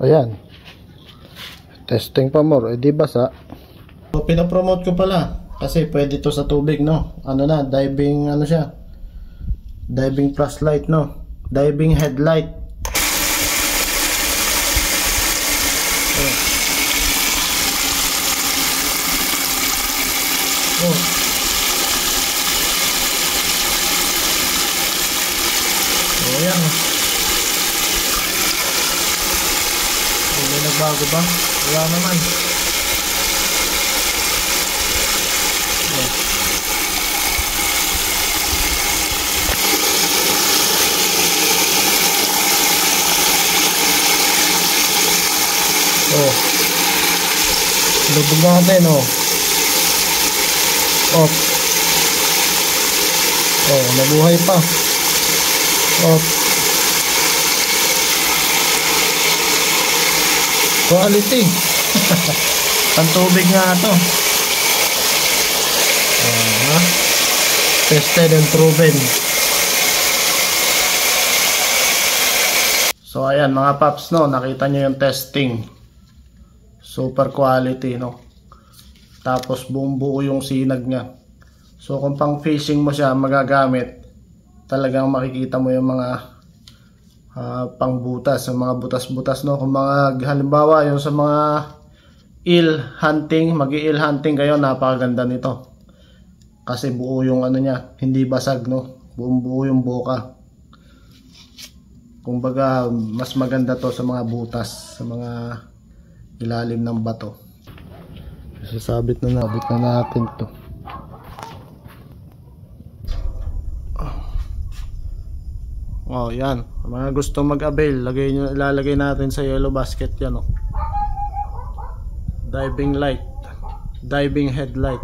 Ayan. Testing pa more. Eh di basa. So, pinapromote ko pala. Kasi pwede to sa tubig, no? Ano na, diving, ano siya? Diving flashlight, no? Diving headlight. Oh. Oh. Oh, yan. May nagbago ba? Wala naman. Oh. Lubog natin, oh. Off. Oh, nabuhay pa. Off. Quality. Pantubig nga ito. Tested and proven. So ayan mga paps, no, nakita nyo yung testing. Super quality, no. Tapos buong buo yung sinag niya. So kung pang fishing mo siya magagamit, talagang makikita mo yung mga pangbutas, yung mga butas-butas, no. Kung mga halimbawa yung sa mga eel hunting, mag-eel hunting kayo, napakaganda nito. Kasi buo yung ano niya, hindi basag, no. Buong buo yung boka. Kumbaga mas maganda to sa mga butas, sa mga ilalim ng bato. Sasabit na natin to. Oh, yan. Mga gusto mag-avail, ilalagay natin sa yellow basket yan, oh. Diving light, diving headlight.